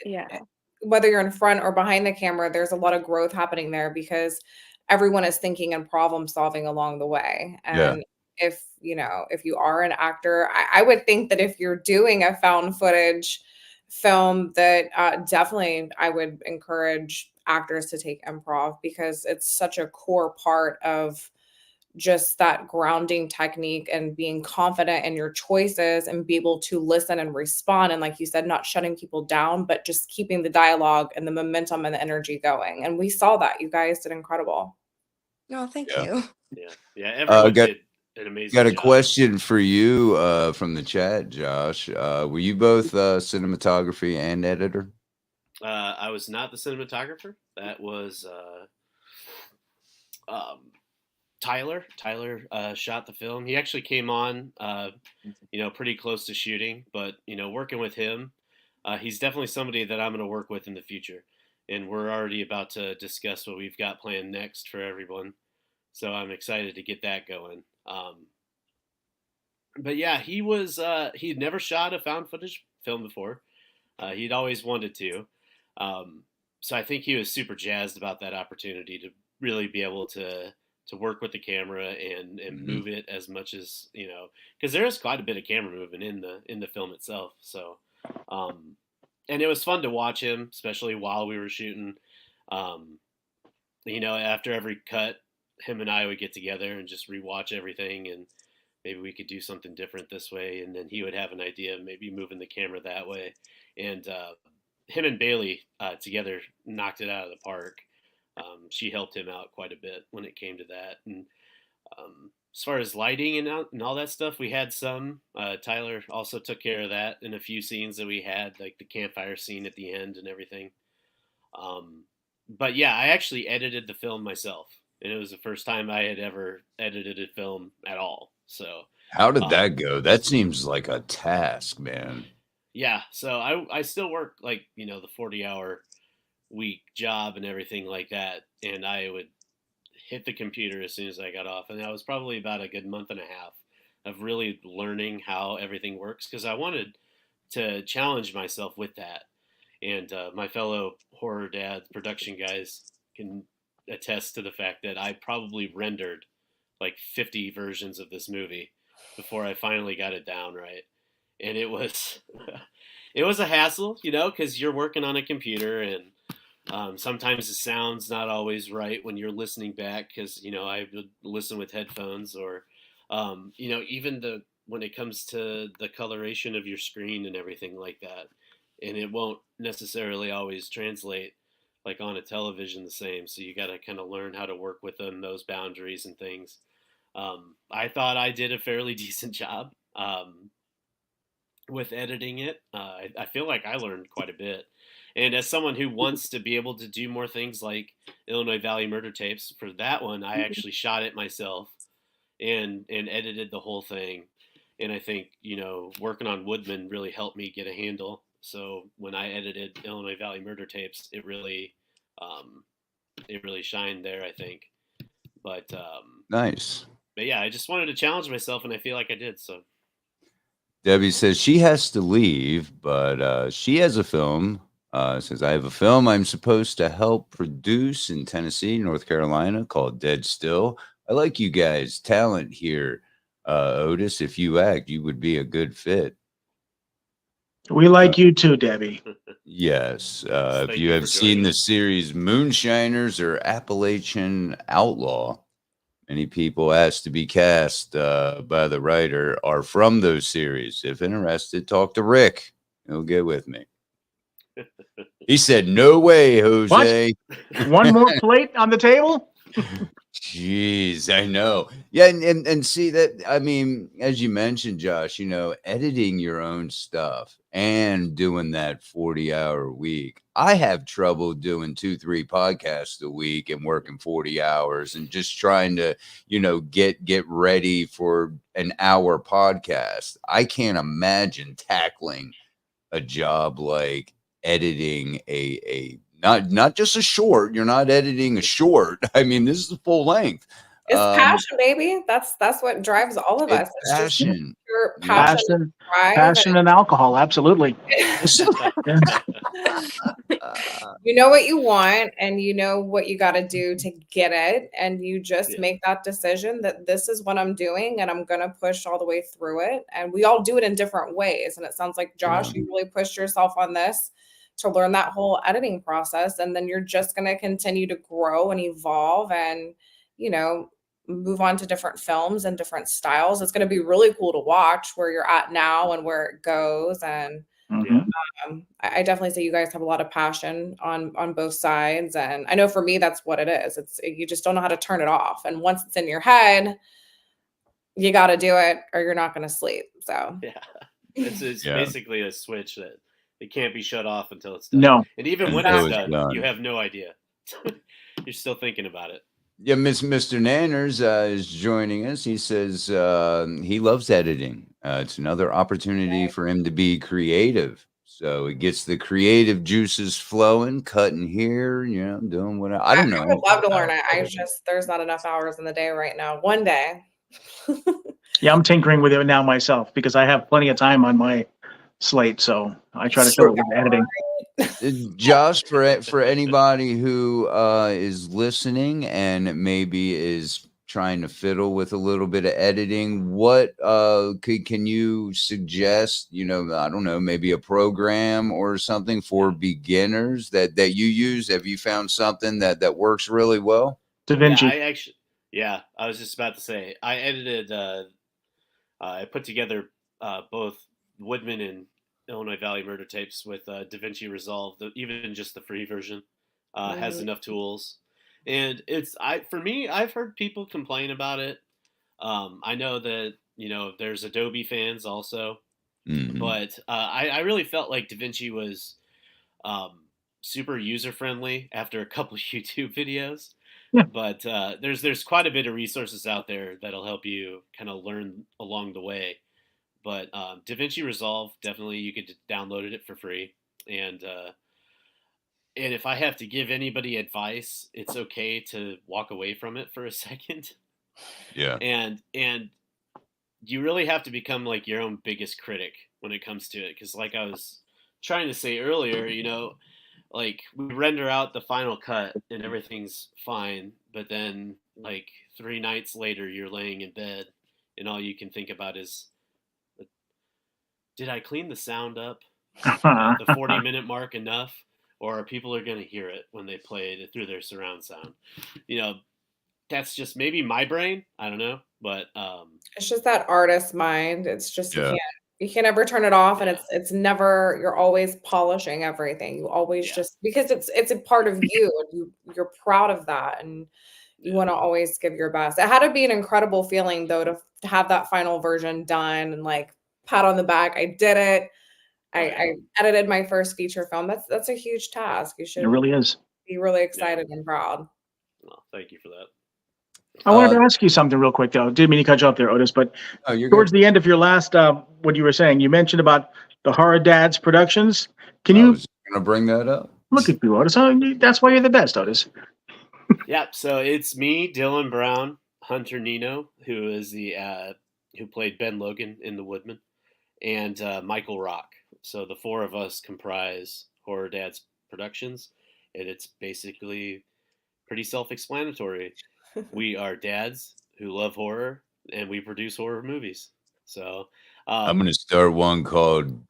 Speaker 7: Yeah.
Speaker 2: whether you're in front or behind the camera, there's a lot of growth happening there because everyone is thinking and problem solving along the way.
Speaker 1: yeah.
Speaker 2: And if you are an actor, I would think that if you're doing a found footage film, that definitely I would encourage actors to take improv because it's such a core part of just that grounding technique and being confident in your choices and be able to listen and respond. And like you said, not shutting people down, but just keeping the dialogue and the momentum and the energy going. And we saw that. You guys did incredible.
Speaker 7: No, thank
Speaker 1: Yeah.
Speaker 7: you.
Speaker 6: Yeah, everyone
Speaker 1: Got
Speaker 6: did an amazing
Speaker 1: got a
Speaker 6: job.
Speaker 1: question for you from the chat, Josh. Were you both cinematography and editor?
Speaker 6: I was not the cinematographer. That was um, Tyler. Tyler shot the film. He actually came on, pretty close to shooting, but working with him, he's definitely somebody that I'm going to work with in the future. And we're already about to discuss what we've got planned next for everyone. So I'm excited to get that going. But yeah, he'd never shot a found footage film before. He'd always wanted to. Um, so I think he was super jazzed about that opportunity to really be able to work with the camera and
Speaker 1: Mhm.
Speaker 6: move it as much as because there is quite a bit of camera movement in the film itself. So, um, and it was fun to watch him, especially while we were shooting. Um, after every cut, him and I would get together and just rewatch everything, and maybe we could do something different this way. And then he would have an idea of maybe moving the camera that way. And him and Bailey together knocked it out of the park. She helped him out quite a bit when it came to that. And as far as lighting and all that stuff, we had some. Tyler also took care of that in a few scenes that we had, like the campfire scene at the end and everything. But yeah, I actually edited the film myself, and it was the first time I had ever edited a film at all. So
Speaker 1: How did
Speaker 6: um,
Speaker 1: that go? That seems like a task, man.
Speaker 6: yeah, so I still work like the 40-hour week job and everything like that, and I would hit the computer as soon as I got off, and that was probably about a good month and a half of really learning how everything works because I wanted to challenge myself with that. And my fellow horror dad production guys can attest to the fact that I probably rendered like 50 versions of this movie before I finally got it down right. And it was it was a hassle, because you're working on a computer and sometimes the sound's not always right when you're listening back because I would listen with headphones or even when it comes to the coloration of your screen and everything like that. And it won't necessarily always translate like on a television the same. So you got to kind of learn how to work within those boundaries and things. I thought I did a fairly decent job with editing it. I feel like I learned quite a bit. And as someone who wants to be able to do more things like Illinois Valley Murder Tapes, for that one, I actually shot it myself and edited the whole thing. And I think, working on Woodmen really helped me get a handle. So when I edited Illinois Valley Murder Tapes, it really shined there, I think. But
Speaker 1: Nice.
Speaker 6: But yeah, I just wanted to challenge myself, and I feel like I did. So
Speaker 1: Debbie says she has to leave, but she has a film. Says, I have a film I'm supposed to help produce in Tennessee, North Carolina, called Dead Still. I like you guys' talent here, Otis. If you act, you would be a good fit.
Speaker 3: We like you too, Debbie.
Speaker 1: Yes. If
Speaker 6: Thank
Speaker 1: you
Speaker 6: you
Speaker 1: have
Speaker 6: for
Speaker 1: seen
Speaker 6: joining
Speaker 1: the
Speaker 6: us.
Speaker 1: series Moonshiners or Appalachian Outlaw, many people asked to be cast by the writer are from those series. If interested, talk to Rick. He'll get with me. He said, no way, Jose.
Speaker 3: One more plate on the table?
Speaker 1: Jeez, I know. Yeah, and see that, I mean, as you mentioned, Josh, editing your own stuff and doing that 40-hour week. I have trouble doing 2-3 podcasts a week and working 40 hours and just trying to, get ready for an hour podcast. I can't imagine tackling a job like editing a not just a short. You're not editing a short. I mean, this is full length.
Speaker 2: It's passion, baby. That's what drives all of us. It's
Speaker 1: passion.
Speaker 2: just pure
Speaker 1: Yeah.
Speaker 2: passion,
Speaker 3: Passion and alcohol, absolutely.
Speaker 2: You know what you want and you know what you got to do to get it, and you just
Speaker 6: Yeah.
Speaker 2: make that decision that this is what I'm doing and I'm going to push all the way through it. And we all do it in different ways, and it sounds like, Josh, you really pushed yourself on this to learn that whole editing process, and then you're just going to continue to grow and evolve and move on to different films and different styles. It's going to be really cool to watch where you're at now and where it goes. And I definitely say you guys have a lot of passion on both sides, and I know for me that's what it is. It's you just don't know how to turn it off, and once it's in your head, you got to do it or you're not going to sleep. So
Speaker 6: yeah, it's
Speaker 1: Yeah.
Speaker 6: basically a switch that it can't be shut off until it's done.
Speaker 3: No.
Speaker 6: And even when
Speaker 1: Until
Speaker 6: it's
Speaker 1: it's
Speaker 6: done,
Speaker 1: done.
Speaker 6: you have no idea. You're still thinking about it.
Speaker 1: Yeah, Mr. Nanners is joining us. He says he loves editing. It's another opportunity for him to be creative. So it gets the creative juices flowing, cutting here, doing what I don't know.
Speaker 2: I would love to learn it. There's not enough hours in the day right now. One day.
Speaker 3: Yeah, I'm tinkering with it now myself because I have plenty of time on my slate. So I try to fill it with editing.
Speaker 1: Josh, for anybody who is listening and maybe is trying to fiddle with a little bit of editing, what can you suggest? I don't know, maybe a program or something for beginners that you use. Have you found something that works really well?
Speaker 3: Da Vinci.
Speaker 6: I was just about to say I edited. I put together both Woodmen and Illinois Valley Murder Tapes with DaVinci Resolve. Even just the free version has enough tools, and for me, I've heard people complain about it. I know that there's Adobe fans also, but I really felt like DaVinci was super user friendly after a couple YouTube videos.
Speaker 3: Yeah.
Speaker 6: But there's quite a bit of resources out there that'll help you kind of learn along the way. But DaVinci Resolve, definitely you could download it for free. And if I have to give anybody advice, it's okay to walk away from it for a second.
Speaker 1: Yeah.
Speaker 6: And you really have to become like your own biggest critic when it comes to it. Because like I was trying to say earlier, like we render out the final cut and everything's fine, but then like 3 nights later you're laying in bed and all you can think about is, did I clean the sound up at the 40-minute mark enough, or people are going to hear it when they play it through their surround sound? That's just maybe my brain, I don't know, But
Speaker 2: It's just that artist mind. It's just
Speaker 1: Yeah.
Speaker 2: you can't ever turn it off, and
Speaker 6: Yeah.
Speaker 2: it's never, you're always polishing everything. You always
Speaker 6: Yeah.
Speaker 2: just, because it's a part of you, and you're proud of that, and you want to always give your best. It had to be an incredible feeling though to have that final version done and like pat on the back. I did it. I edited my first feature film. That's a huge task. You
Speaker 3: It
Speaker 2: should
Speaker 3: really is.
Speaker 2: be really excited and proud.
Speaker 6: Well, thank you for that.
Speaker 3: I wanted to ask you something real quick, though. Didn't mean to cut you off there, Otis, but
Speaker 1: Oh, you're
Speaker 3: towards
Speaker 1: good.
Speaker 3: the end of your last, what you were saying, you mentioned about the Horror Dads Productions. Can
Speaker 1: I
Speaker 3: you
Speaker 1: was gonna bring that up.
Speaker 3: look at you, Otis? That's why you're the best, Otis.
Speaker 6: Yeah, so it's me, Dylan Brown, Hunter Nino, who is the who played Ben Logan in The Woodmen, and Michael Rock. So the four of us comprise Horror Dads Productions, and it's basically pretty self-explanatory. We are dads who love horror, and we produce horror movies. So
Speaker 1: I'm gonna start one called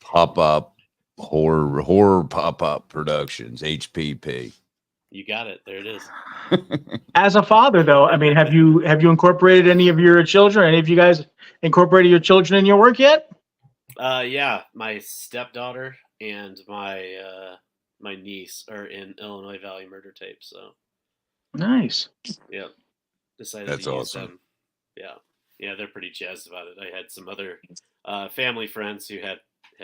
Speaker 1: Pop Up Horror Pop Up Productions, HPP.
Speaker 6: you got it. There it is.
Speaker 3: As a father, though, I mean, have you incorporated any of your children? Any of you guys incorporated your children in your work yet?
Speaker 6: Yeah, my stepdaughter and my niece are in Illinois Valley Murder Tapes. So
Speaker 3: Nice.
Speaker 6: yeah, decided
Speaker 1: That's
Speaker 6: to use
Speaker 1: awesome.
Speaker 6: them. Yeah, they're pretty jazzed about it. I had some other family friends who had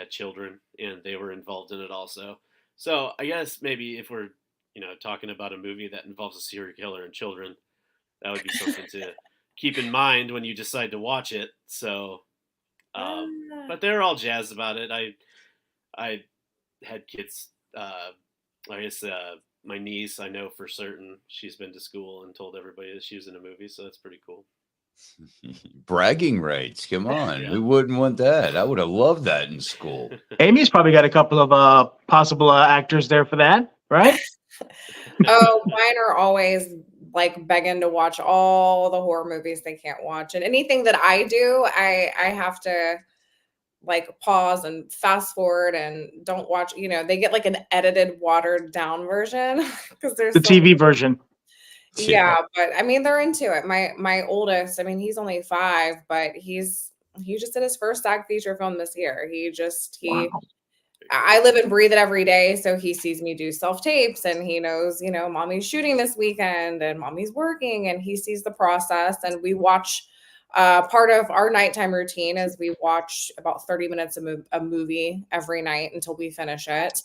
Speaker 6: children, and they were involved in it also. So I guess maybe if we're talking about a movie that involves a serial killer and children, that would be something to keep in mind when you decide to watch it. So, but they're all jazzed about it. I had kids. I guess my niece, I know for certain, she's been to school and told everybody that she was in a movie, so that's pretty cool.
Speaker 1: Bragging rights. Come on.
Speaker 6: Yeah.
Speaker 1: Who wouldn't want that? I would have loved that in school.
Speaker 3: Amy's probably got a couple of possible actors there for that, right?
Speaker 2: Oh, mine are always like begging to watch all the horror movies they can't watch. And anything that I do, I have to like pause and fast forward and don't watch, they get like an edited, watered down version because there's
Speaker 3: The TV version.
Speaker 2: Yeah, but I mean, they're into it. My oldest, I mean, he's only 5, but he just did his first SAG feature film this year.
Speaker 3: Wow.
Speaker 2: I live and breathe it every day. So he sees me do self tapes, and he knows, mommy's shooting this weekend and mommy's working, and he sees the process. And we watch, part of our nighttime routine is we watch about 30 minutes of a movie every night until we finish it.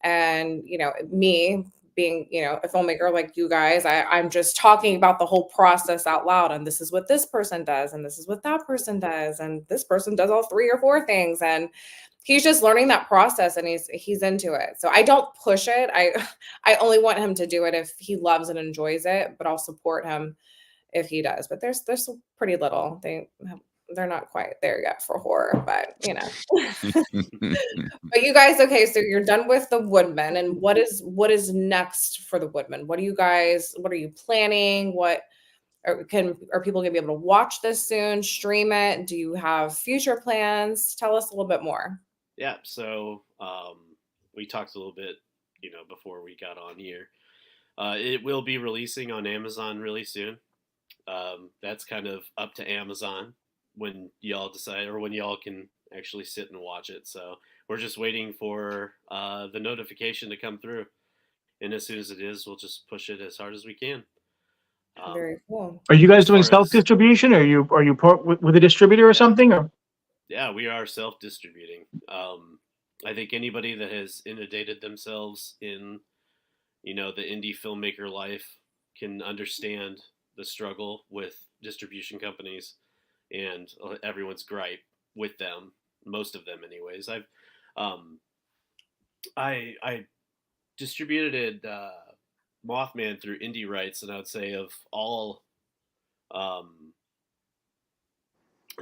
Speaker 2: And, me being, a filmmaker like you guys, I'm just talking about the whole process out loud. And this is what this person does. And this is what that person does. And this person does all 3 or 4 things. And he's just learning that process, and he's into it. So I don't push it. I only want him to do it if he loves and enjoys it, but I'll support him if he does. But there's pretty little. They're not quite there yet for horror, but But you guys, okay, so you're done with the Woodmen, and what is next for the Woodmen? What are you planning? Are people gonna be able to watch this soon, stream it? Do you have future plans? Tell us a little bit more.
Speaker 6: Yeah, so we talked a little bit, before we got on here. It will be releasing on Amazon really soon. That's kind of up to Amazon when y'all decide, or when y'all can actually sit and watch it. So we're just waiting for the notification to come through, and as soon as it is, we'll just push it as hard as we can.
Speaker 2: Very cool.
Speaker 3: Are you guys doing
Speaker 6: as far as-
Speaker 3: self-distribution? Are you with a distributor or something? Or
Speaker 6: Yeah, we are self-distributing. I think anybody that has inundated themselves in, the indie filmmaker life can understand the struggle with distribution companies and everyone's gripe with them. Most of them, anyways. I distributed Mothman through Indie Rights, and I would say of all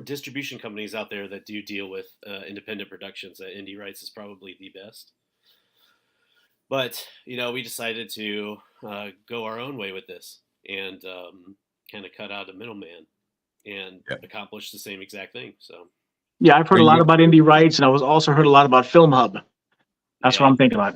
Speaker 6: distribution companies out there that do deal with independent productions, Indie Rights is probably the best. But we decided to go our own way with this and kind of cut out a middleman and accomplish the same exact thing. So
Speaker 3: yeah, I've heard a lot about Indie Rights, and I was also heard a lot about Film Hub. That's what I'm thinking about.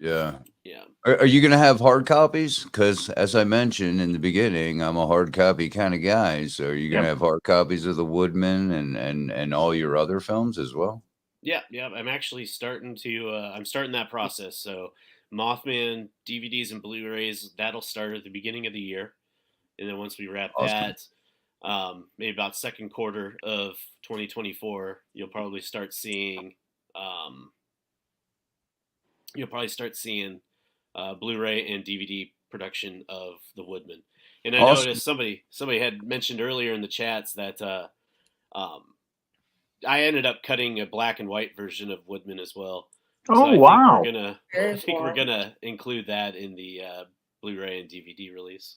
Speaker 1: Yeah.
Speaker 6: Yeah.
Speaker 1: Are you going to have hard copies? Because as I mentioned in the beginning, I'm a hard copy kind of guy. So are you going to have hard copies of the Woodmen and all your other films as well?
Speaker 6: Yeah, yeah. I'm actually starting to. I'm starting that process. So Mothman DVDs and Blu-rays that'll start at the beginning of the year, and then once we wrap
Speaker 1: Awesome.
Speaker 6: that, maybe about second quarter of 2024, you'll probably start seeing. You'll probably start seeing Blu-ray and DVD production of the Woodman. And I
Speaker 1: Awesome.
Speaker 6: noticed somebody had mentioned earlier in the chats that um, I ended up cutting a black and white version of Woodman as well.
Speaker 3: Oh,
Speaker 6: So I
Speaker 3: wow.
Speaker 6: think we're gonna
Speaker 2: Very
Speaker 6: I think we're
Speaker 2: cool.
Speaker 6: gonna include that in the Blu-ray and DVD release.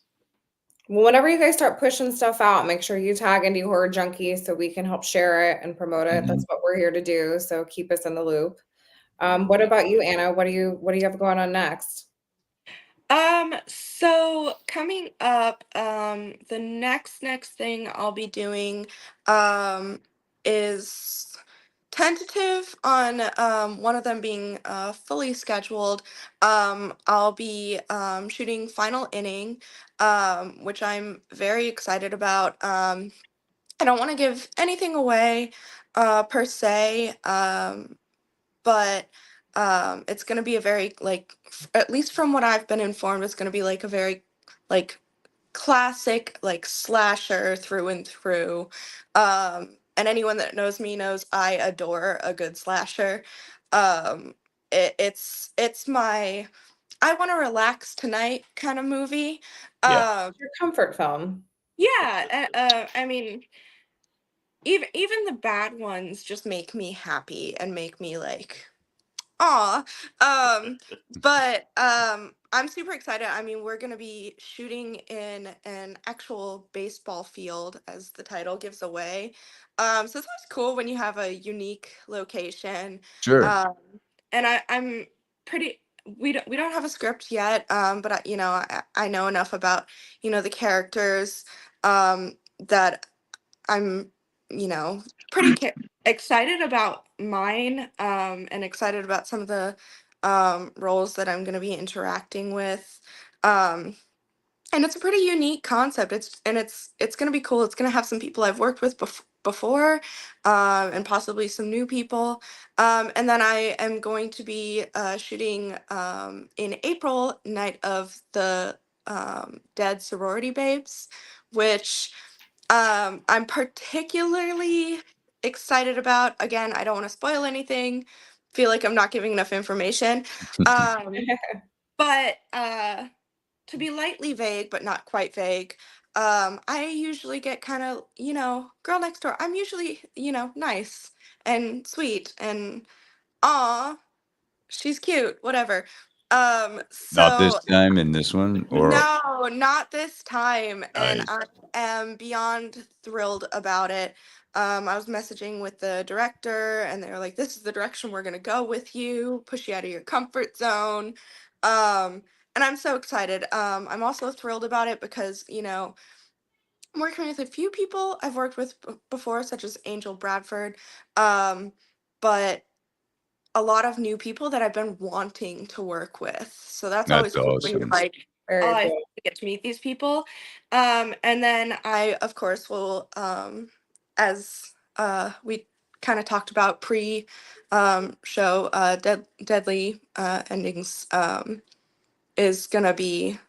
Speaker 2: Well, whenever you guys start pushing stuff out, make sure you tag Indie Horror Junkie so we can help share it and promote it. That's what we're here to do. So keep us in the loop. What about you, Anna? What do you have going on next?
Speaker 7: So coming up, the next thing I'll be doing, is tentative on one of them being fully scheduled. I'll be shooting Final Inning, which I'm very excited about. I don't want to give anything away per se, but it's going to be a very like at least from what I've been informed, it's going to be like a very like classic like slasher through and through. And anyone that knows me knows I adore a good slasher. It's my I want to relax tonight kind of movie.
Speaker 1: Yeah.
Speaker 2: Your comfort film.
Speaker 7: Yeah, I mean, even the bad ones just make me happy and make me like, aw. But I'm super excited. I mean, we're gonna be shooting in an actual baseball field, as the title gives away. So it's always cool when you have a unique location.
Speaker 1: Sure.
Speaker 7: Um, and I'm pretty. We don't have a script yet. But I know enough about the characters. That I'm, pretty excited about mine, and excited about some of the roles that I'm going to be interacting with. Um, and it's a pretty unique concept. It's going to be cool. It's going to have some people I've worked with before, and possibly some new people. And then I am going to be shooting in April, Night of the Dead Sorority Babes, which I'm particularly excited about. Again, I don't want to spoil anything. Feel like I'm not giving enough information. Um, but to be lightly vague, but not quite vague, I usually get kind of, girl next door. I'm usually, nice and sweet and aw, she's cute, whatever.
Speaker 1: Not this
Speaker 7: So
Speaker 1: time in this one, or
Speaker 7: no, not this time. And
Speaker 1: nice.
Speaker 7: I am beyond thrilled about it. I was messaging with the director, and they were like, "This is the direction we're gonna go with you. Push you out of your comfort zone." And I'm so excited. I'm also thrilled about it because I'm working with a few people I've worked with before, such as Angel Bradford, but a lot of new people that I've been wanting to work with. So that's
Speaker 1: That's
Speaker 7: always cool when you're
Speaker 1: awesome.
Speaker 7: like, oh,
Speaker 2: Very
Speaker 7: I
Speaker 2: cool.
Speaker 7: get to meet these people. And then I, of course, will, as we kind of talked about pre show, Deadly Endings is going to be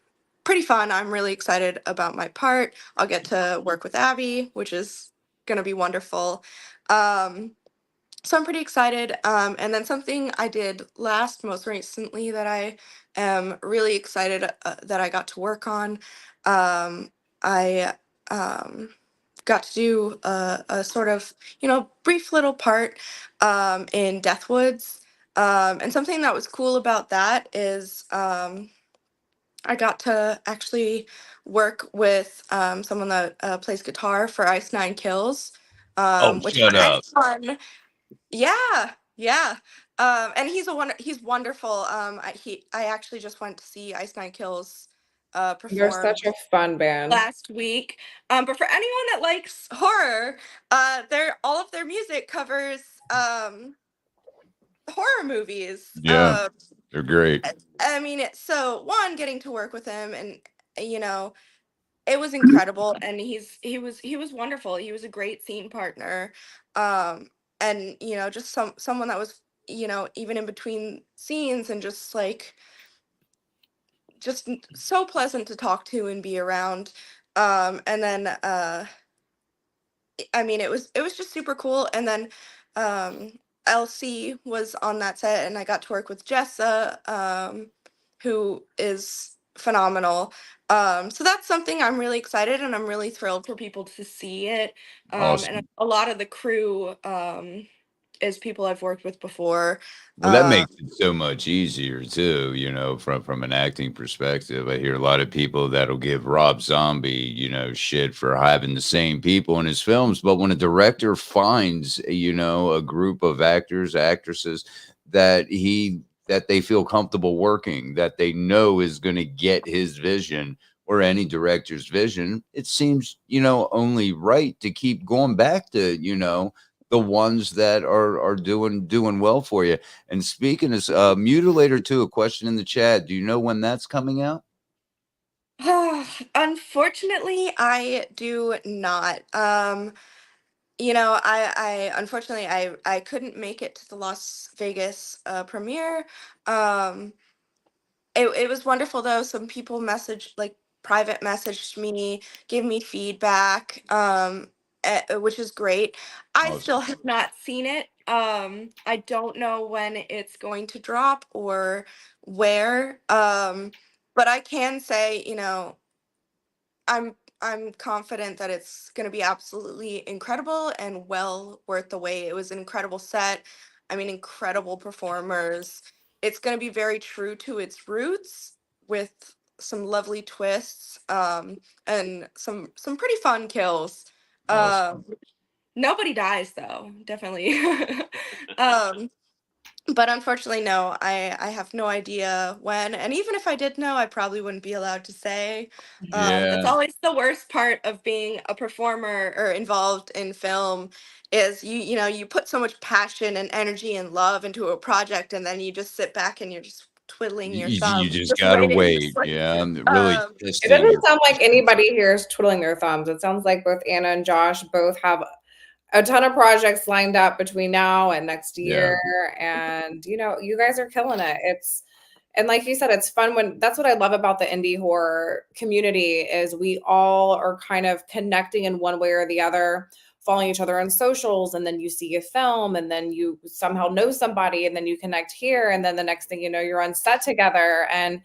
Speaker 7: pretty fun. I'm really excited about my part. I'll get to work with Abby, which is going to be wonderful. Um, so I'm pretty excited. And then something I did most recently that I am really excited that I got to work on. I got to do a sort of, brief little part in Deathwoods. And something that was cool about that is I got to actually work with someone that plays guitar for Ice Nine Kills,
Speaker 1: Oh,
Speaker 7: which
Speaker 1: shut up.
Speaker 7: is fun. Yeah, yeah. And he's wonderful. I actually just went to see Ice Nine Kills
Speaker 2: You're
Speaker 7: perform
Speaker 2: such a fun band.
Speaker 7: last week. But for anyone that likes horror, all of their music covers horror movies.
Speaker 1: Yeah, they're great.
Speaker 7: I mean, so one, getting to work with him, and you know, it was incredible, and he was wonderful. He was a great scene partner, and you know, just someone that was, you know, even in between scenes, and just like so pleasant to talk to and be around. And then I mean, it was just super cool. And then LC was on that set, and I got to work with Jessa, who is phenomenal. So that's something I'm really excited, and I'm really thrilled for people to see it.
Speaker 1: Awesome.
Speaker 7: And a lot of the crew is people I've worked with before.
Speaker 1: Well, that makes it so much easier too, you know, from an acting perspective. I hear a lot of people that'll give Rob Zombie, you know, shit for having the same people in his films, but when a director finds, you know, a group of actors, actresses that they feel comfortable working, that they know is going to get his vision or any director's vision, it seems, you know, only right to keep going back to, you know, the ones that are doing well for you. And speaking of Mutilator 2, a question in the chat. Do you know when that's coming out?
Speaker 7: Unfortunately, I do not. You know, I unfortunately I couldn't make it to the Las Vegas premiere. Um, it was wonderful though. Some people private messaged me, gave me feedback, which is great. I
Speaker 1: Awesome.
Speaker 7: still have not seen it. I don't know when it's going to drop or where. But I can say, you know, I'm confident that it's going to be absolutely incredible and well worth the wait. It was an incredible set. I mean, incredible performers. It's going to be very true to its roots with some lovely twists, and some pretty fun kills.
Speaker 1: Awesome.
Speaker 7: Nobody dies though, definitely. um, but unfortunately, no, I have no idea when. And even if I did know, I probably wouldn't be allowed to say. That's
Speaker 1: Yeah.
Speaker 7: always the worst part of being a performer or involved in film is you know, you put so much passion and energy and love into a project, and then you just sit back and you're just twiddling your
Speaker 1: You
Speaker 7: thumbs,
Speaker 1: just
Speaker 7: just
Speaker 1: gotta
Speaker 7: waiting.
Speaker 1: wait.
Speaker 7: Just like,
Speaker 1: Yeah. Really
Speaker 7: um,
Speaker 2: It
Speaker 1: testing
Speaker 2: doesn't
Speaker 1: your
Speaker 2: sound like
Speaker 1: patience.
Speaker 2: anybody here is twiddling their thumbs. It sounds like both Anna and Josh both have a ton of projects lined up between now and next
Speaker 1: Yeah.
Speaker 2: year. And, you know, you guys are killing it. And like you said, it's fun that's what I love about the indie horror community is we all are kind of connecting in one way or the other, following each other on socials. And then you see a film and then you somehow know somebody and then you connect here. And then the next thing you know, you're on set together. And,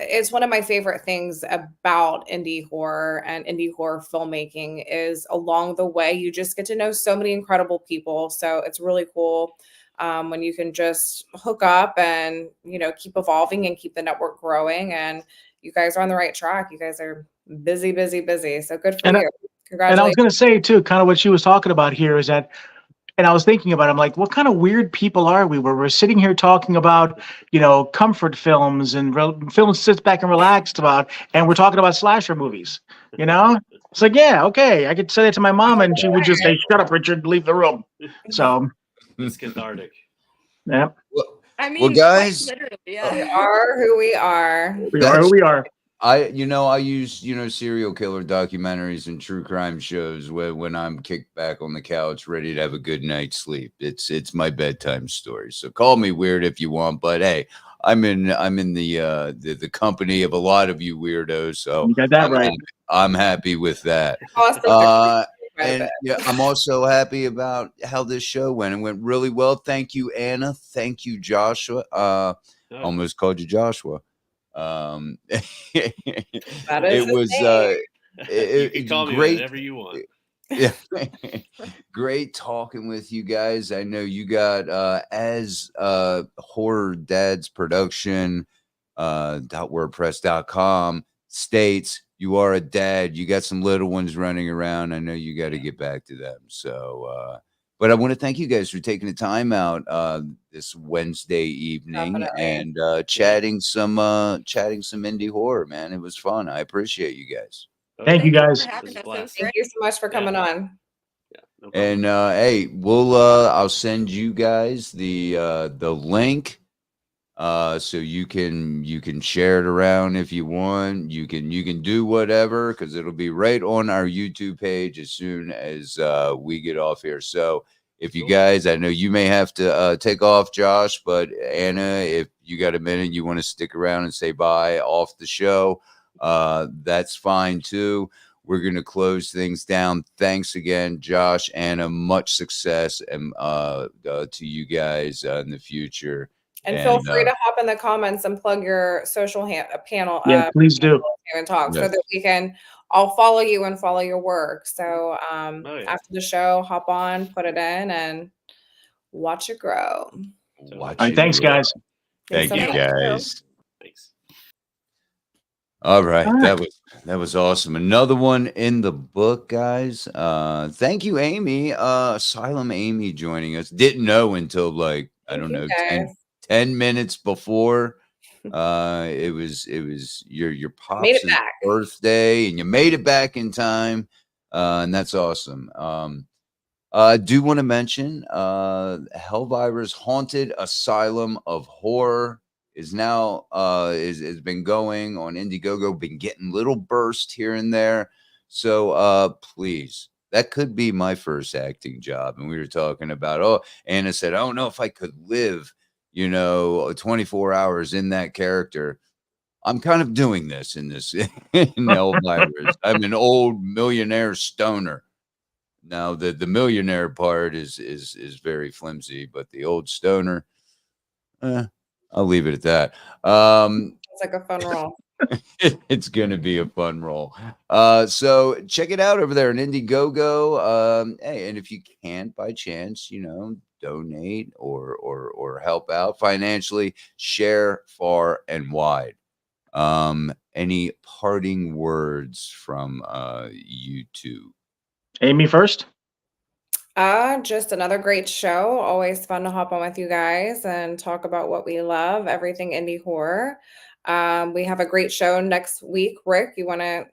Speaker 2: it's one of my favorite things about indie horror and indie horror filmmaking is along the way you just get to know so many incredible people. So it's really cool when you can just hook up and, you know, keep evolving and keep the network growing. And you guys are on the right track. You guys are busy, busy, busy. So good for
Speaker 3: And
Speaker 2: you.
Speaker 3: and I was
Speaker 2: Congratulations.
Speaker 3: going to say too, kind of what she was talking about here is that, and I was thinking about, I'm like, what kind of weird people are we? Where we're sitting here talking about, you know, comfort films and films to sit back and relaxed about, and we're talking about slasher movies. You know, it's like, yeah, okay, I could say that to my mom, and she would just say, "Shut up, Richard, leave the room." So,
Speaker 6: It's cathartic.
Speaker 3: yeah,
Speaker 1: Well,
Speaker 7: I
Speaker 1: well,
Speaker 7: mean, quite
Speaker 1: guys,
Speaker 7: literally,
Speaker 2: We
Speaker 7: yeah.
Speaker 2: are who we are.
Speaker 3: we are who we are.
Speaker 1: I use, you know, serial killer documentaries and true crime shows when I'm kicked back on the couch, ready to have a good night's sleep. It's my bedtime story. So call me weird if you want, but hey, I'm in the company of a lot of you weirdos. So
Speaker 3: You got that right.
Speaker 1: I'm happy with that.
Speaker 2: Awesome.
Speaker 1: And yeah, I'm also happy about how this show went. It went really well. Thank you, Anna. Thank you, Joshua. Almost called you Joshua.
Speaker 2: That
Speaker 1: It
Speaker 2: is his
Speaker 1: was
Speaker 2: name.
Speaker 6: You can call me
Speaker 1: great.
Speaker 6: whatever you want.
Speaker 1: Yeah. Great talking with you guys. I know you got as Horror Dads Production .wordpress.com states you are a dad. You got some little ones running around. I know you got to get back to them. So but I want to thank you guys for taking the time out this Wednesday evening
Speaker 2: Definitely.
Speaker 1: and chatting some indie horror, man. It was fun. I appreciate you guys.
Speaker 3: Thank you,
Speaker 7: Thank you
Speaker 3: guys.
Speaker 7: for having us. It was
Speaker 2: Thank
Speaker 7: great.
Speaker 2: you so much for coming on.
Speaker 6: No problem.
Speaker 1: And hey, we'll I'll send you guys the link so you can share it around if you want. You can do whatever because it'll be right on our YouTube page as soon as we get off here. So if you
Speaker 6: Cool.
Speaker 1: guys, I know you may have to take off, Josh, but Anna, if you got a minute, you want to stick around and say bye off the show, that's fine too. We're going to close things down. Thanks again, Josh, Anna. Much success and to you guys in the future.
Speaker 2: And feel free to hop in the comments and plug your social panel
Speaker 3: Yeah, please do.
Speaker 2: and talk so
Speaker 1: Yes.
Speaker 2: that we can all follow you and follow your work. So
Speaker 6: Oh, yeah.
Speaker 2: after the show, hop on, put it in, and watch it grow.
Speaker 1: Watch
Speaker 3: All right,
Speaker 1: it
Speaker 3: thanks,
Speaker 1: grow.
Speaker 3: guys.
Speaker 1: Thank
Speaker 2: so
Speaker 1: you,
Speaker 2: much.
Speaker 1: guys.
Speaker 6: Thanks.
Speaker 1: All right,
Speaker 3: All right.
Speaker 1: that was awesome. Another one in the book, guys. Thank you, Amy. Asylum Amy joining us. Didn't know until like I
Speaker 2: Thank
Speaker 1: don't
Speaker 2: you,
Speaker 1: know
Speaker 2: guys.
Speaker 1: 10 minutes before. It was your
Speaker 2: Made it
Speaker 1: pops'
Speaker 2: back.
Speaker 1: birthday, and you made it back in time, and that's awesome. I do want to mention Hellvivor's Haunted Asylum of Horror is now is been going on Indiegogo, been getting little bursts here and there. So please, that could be my first acting job. And we were talking about, oh, Anna said, I don't know if I could live, 24 hours in that character. I'm kind of doing this in Hellfighters. I'm an old millionaire stoner. Now the millionaire part is very flimsy, but the old stoner, I'll leave it at that.
Speaker 2: It's like a fun role.
Speaker 1: It's gonna be a fun role. So check it out over there on Indiegogo. Hey, and if you can't by chance, donate or help out financially, share far and wide. Any parting words from you two?
Speaker 3: Amy first.
Speaker 2: Just another great show. Always fun to hop on with you guys and talk about what we love, everything indie horror. We have a great show next week. Rick, you want to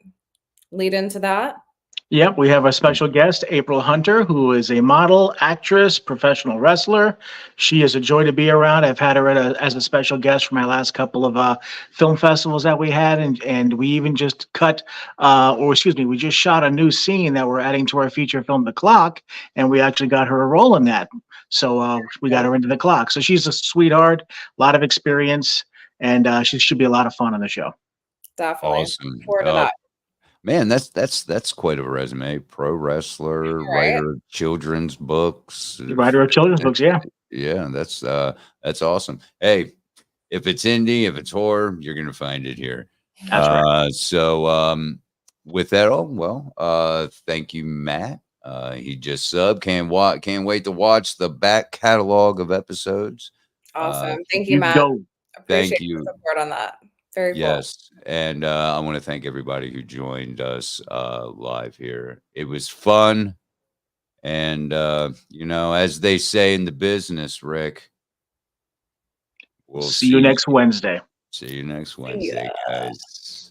Speaker 2: lead into that?
Speaker 3: Yep, we have a special guest, April Hunter, who is a model, actress, professional wrestler. She is a joy to be around. I've had her as a special guest for my last couple of film festivals that we had, and we even just we just shot a new scene that we're adding to our feature film, The Clock, and we actually got her a role in that. So we got her into The Clock. So she's a sweetheart, a lot of experience, and she should be a lot of fun on the show.
Speaker 2: Definitely.
Speaker 1: Awesome.
Speaker 2: Forward to that.
Speaker 1: Man, that's quite a resume. Pro wrestler,
Speaker 2: Right?
Speaker 1: writer of children's books.
Speaker 3: Writer of children's books, yeah.
Speaker 1: Yeah, that's awesome. Hey, if it's indie, if it's horror, you're gonna find it here.
Speaker 3: That's right.
Speaker 1: So with that thank you, Matt. He just subbed. Can't wait to watch the back catalog of episodes.
Speaker 2: Awesome. Thank you, Matt.
Speaker 3: Go.
Speaker 2: Appreciate
Speaker 1: Thank you.
Speaker 2: the support on that. Very cool.
Speaker 1: Yes. And I want to thank everybody who joined us live here. It was fun. And, as they say in the business, Rick, we'll
Speaker 3: See you next Wednesday.
Speaker 1: See you next
Speaker 2: See
Speaker 1: Wednesday,
Speaker 2: ya.
Speaker 1: guys.